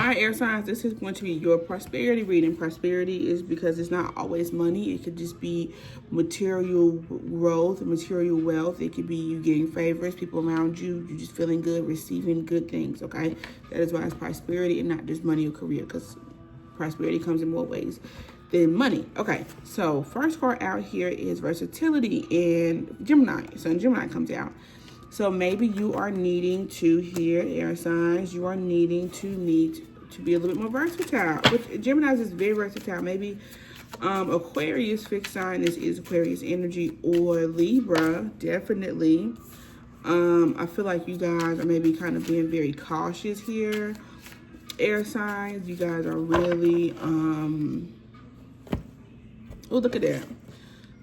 Alright, air signs, this is going to be your prosperity reading. Prosperity is because it's not always money. It could just be material growth, material wealth. It could be you getting favors, people around you, you just feeling good, receiving good things, okay? That is why it's prosperity and not just money or career, because prosperity comes in more ways than money. Okay, so first card out here is versatility in Gemini. So Gemini comes out. So maybe you are needing to hear air signs. You are need to be a little bit more versatile. With Gemini is very versatile. Maybe Aquarius fixed sign is Aquarius energy, or Libra, definitely. I feel like you guys are maybe kind of being very cautious here. Air signs, you guys are really, oh, look at that.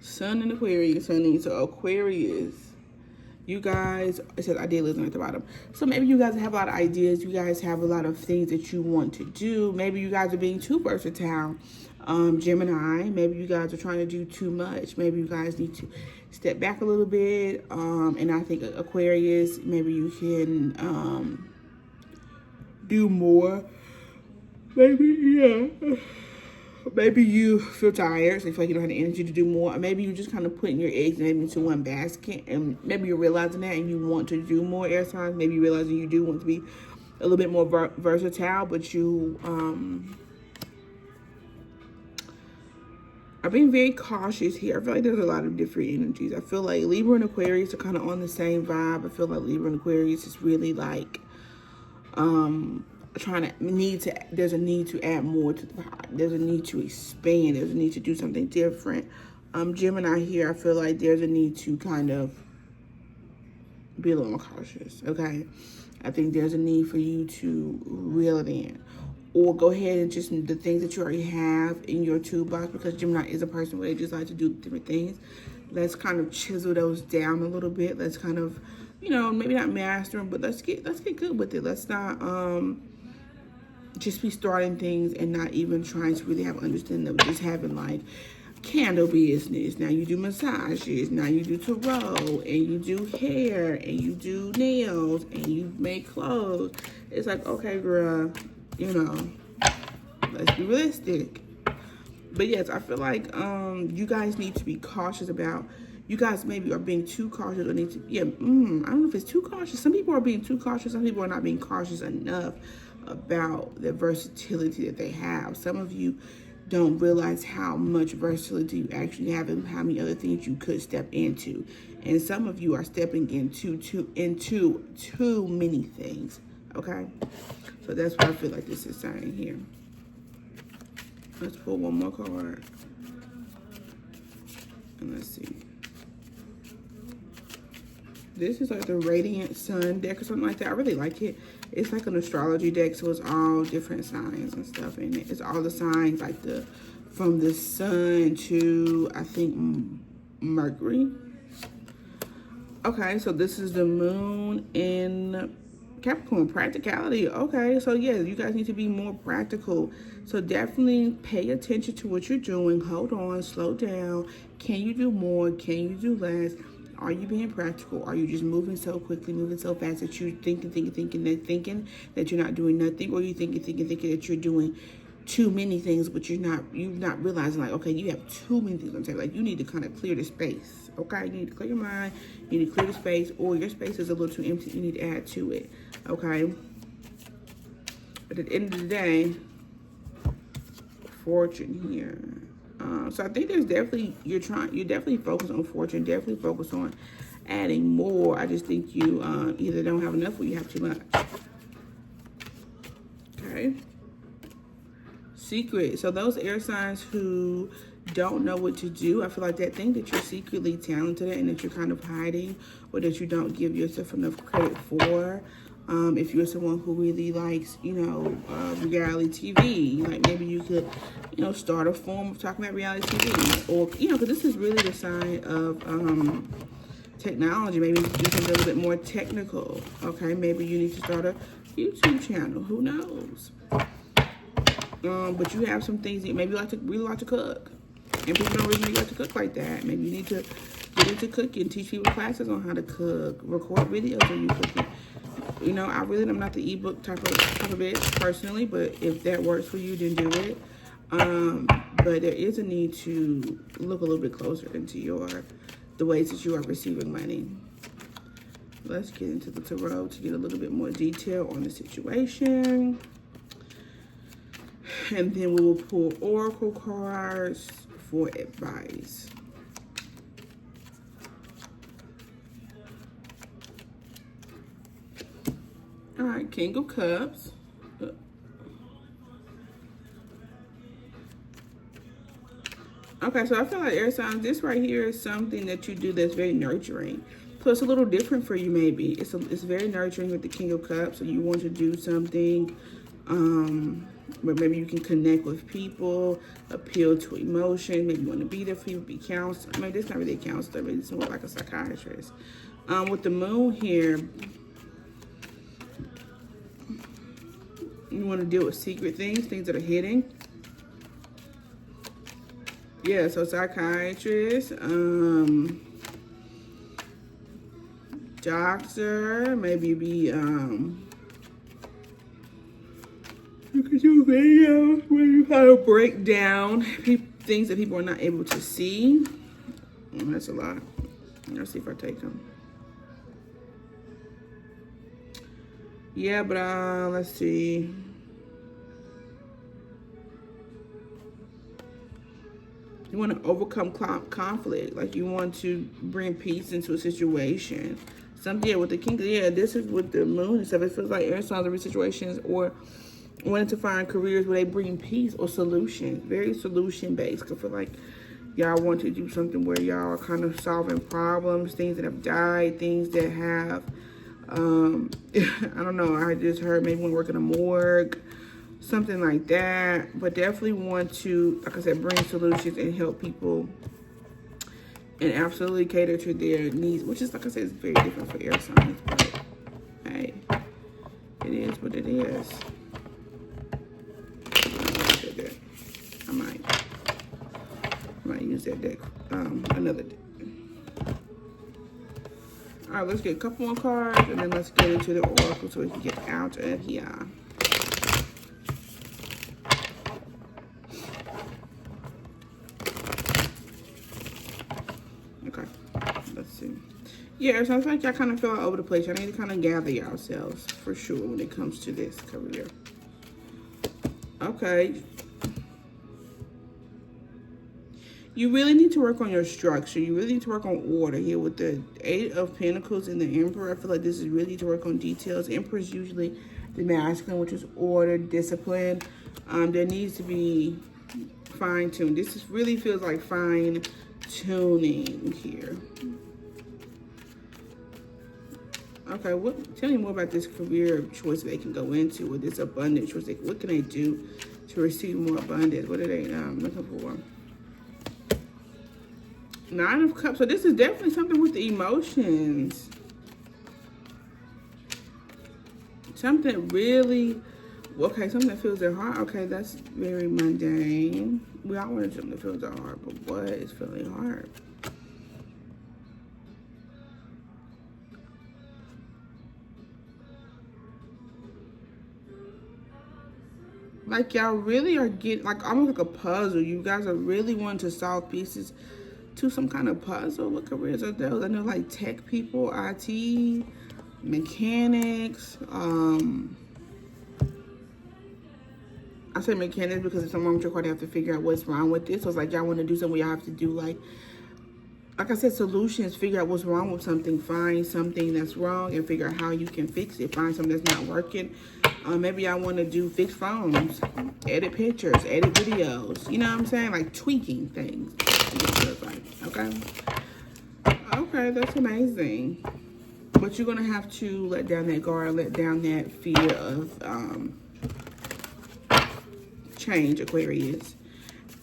Sun in Aquarius, honey. So Aquarius, you guys, it says idealism at the bottom. So maybe you guys have a lot of ideas. You guys have a lot of things that you want to do. Maybe you guys are being too versatile. Gemini, maybe you guys are trying to do too much. Maybe you guys need to step back a little bit. And I think Aquarius, maybe you can do more. Maybe, yeah. Maybe you feel tired, so you feel like you don't have the energy to do more. Or maybe you're just kind of putting your eggs maybe into one basket, and maybe you're realizing that and you want to do more, air signs. Maybe you're realizing you do want to be a little bit more versatile, but you are being very cautious here. I feel like there's a lot of different energies. I feel like Libra and Aquarius are kind of on the same vibe. I feel like Libra and Aquarius is really like there's a need to add more to the pot. There's a need to expand. There's a need to do something different. Gemini here, I feel like there's a need to kind of be a little more cautious, okay? I think there's a need for you to reel it in, or go ahead and just the things that you already have in your toolbox, because Gemini is a person where they just like to do different things. Let's kind of chisel those down a little bit. Let's kind of, maybe not master them, but let's get good with it. Let's not just be starting things and not even trying to really have understanding of just having like candle business. Now you do massages, now you do tarot, and you do hair, and you do nails, and you make clothes. It's like, okay, girl, let's be realistic. But yes, I feel like you guys need to be cautious about, you guys maybe are being too cautious, or need to, I don't know if it's too cautious. Some people are being too cautious. Some people are not being cautious enough about the versatility that they have. Some of you don't realize how much versatility you actually have and how many other things you could step into. And some of you are stepping into too many things, okay? So that's what I feel like this is saying here. Let's pull one more card. And let's see. This is like the Radiant Sun deck or something like that. I really like it. It's like an astrology deck, so it's all different signs and stuff in it. It's all the signs, like from the sun to, I think, Mercury. Okay, so this is the moon in Capricorn, practicality. Okay, so yeah, you guys need to be more practical. So definitely pay attention to what you're doing. Hold on, slow down. Can you do more? Can you do less? Are you being practical? Are you just moving so quickly, moving so fast that you're thinking that you're not doing nothing? Or you thinking that you're doing too many things, but you're not realizing, like, okay, you have too many things on the table. Like, you need to kind of clear the space, okay? You need to clear your mind, you need to clear the space, or your space is a little too empty, you need to add to it, okay? But at the end of the day, fortune here. So I think there's definitely, you're definitely focused on fortune, definitely focused on adding more. I just think you either don't have enough or you have too much. Okay. Secret. So those air signs who don't know what to do, I feel like that thing that you're secretly talented at and that you're kind of hiding, or that you don't give yourself enough credit for. If you're someone who really likes, reality TV, like maybe you could, start a form of talking about reality TV, or, because this is really the sign of technology. Maybe do something a little bit more technical, okay? Maybe you need to start a YouTube channel, who knows? But you have some things that maybe you really like to cook, and people don't really like to cook like that. Maybe you need to get into cooking, teach people classes on how to cook, record videos of you cooking. You know, I really am not the ebook type of bitch personally, but if that works for you, then do it. But there is a need to look a little bit closer into the ways that you are receiving money. Let's get into the tarot to get a little bit more detail on the situation. And then we will pull oracle cards for advice. All right, King of Cups. Okay, so I feel like air signs, this right here is something that you do that's very nurturing. So it's a little different for you maybe. It's very nurturing with the King of Cups. So you want to do something where maybe you can connect with people, appeal to emotion. Maybe you want to be there for people, be counselor. Maybe it's not really a counselor, but it's more like a psychiatrist. With the moon here, you want to deal with secret things that are hidden. Yeah, so psychiatrist, doctor, maybe be, you could do videos where you kind of break down things that people are not able to see. That's a lot. Let's see if I take them. Yeah, but let's see. You want to overcome conflict. Like you want to bring peace into a situation. Something, yeah, with the King, yeah, this is with the moon and stuff. It feels like air signs of situations or wanting to find careers where they bring peace or solutions. Very solution based. I feel like y'all want to do something where y'all are kind of solving problems, things that have died, things that have, I don't know, I just heard maybe when working a morgue, something like that. But definitely want to, like I said, bring solutions and help people and absolutely cater to their needs, which is, like I said, is very different for air signs, but hey, it is what it is. I might use that deck, another deck. All right, let's get a couple more cards, and then let's get into the oracle so we can get out of here. Okay, let's see. Yeah, so I feel like y'all kind of feel all over the place. Y'all need to kind of gather yourselves for sure when it comes to this career. Okay. You really need to work on your structure. You really need to work on order here with the 8 of Pentacles and the Emperor. I feel like this is really to work on details. Emperor is usually the masculine, which is order, discipline. There needs to be fine-tuned. Really feels like fine-tuning here. Okay, tell me more about this career choice they can go into with this abundance choice. What can they do to receive more abundance? What are they looking for? 9 of Cups. So this is definitely something with the emotions. Something really, okay, something that fills their heart. Okay, that's very mundane. We all want something that fills our heart, but what is filling heart? Like y'all really are getting, like almost like a puzzle. You guys are really wanting to solve pieces to some kind of puzzle. What careers are those? I know like tech people, IT, mechanics. I say mechanics because if someone with you have to figure out what's wrong with this. So it's like y'all want to do something where y'all have to do like I said, solutions. Figure out what's wrong with something. Find something that's wrong and figure out how you can fix it. Find something that's not working. Maybe I want to fix phones, edit pictures, edit videos. You know what I'm saying? Like tweaking things. Okay. Okay, that's amazing. But you're gonna have to let down that guard, let down that fear of change, Aquarius.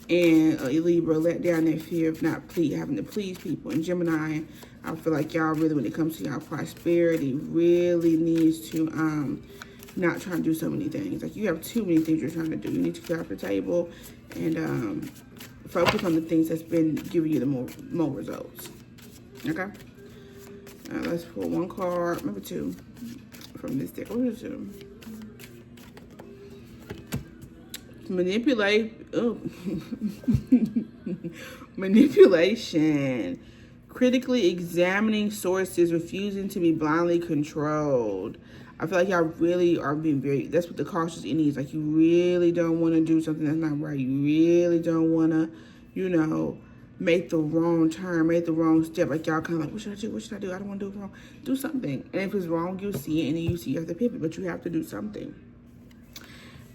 And Libra, let down that fear of not having to please people. And Gemini, I feel like y'all really, when it comes to y'all prosperity, really needs to not try to do so many things. Like you have too many things you're trying to do. You need to clear off the table and focus on the things that's been giving you the more results. Okay. Let's pull one card, maybe 2. from this deck. What is it? Manipulate. Oh. Manipulation. Critically examining sources, refusing to be blindly controlled. I feel like y'all really are being very, that's what the cautious ending is. Like, you really don't want to do something that's not right. You really don't want to, you know, make the wrong turn, make the wrong step. Like, y'all kind of like, what should I do? What should I do? I don't want to do it wrong. Do something. And if it's wrong, you'll see it. And then you see you have to pivot, but you have to do something.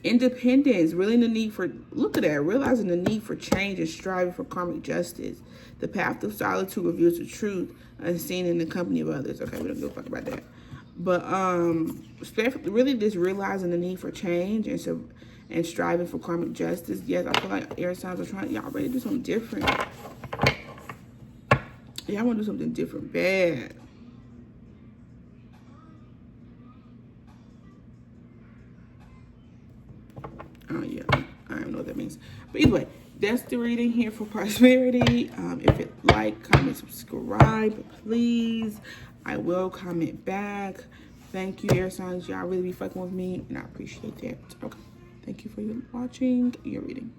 Independence, really the need for, look at that, realizing the need for change and striving for karmic justice. The path of solitude reveals the truth, unseen in the company of others. Okay, we don't give a fuck about that. But really just realizing the need for change and striving for karmic justice. Yes, I feel like air signs are trying, y'all ready to do something different. Y'all want to do something different, bad. Oh, yeah, I don't know what that means. But either way, that's the reading here for prosperity. If you like, comment, subscribe, please. I will comment back. Thank you, air signs. Y'all really be fucking with me, and I appreciate that. Okay. Thank you for watching your reading.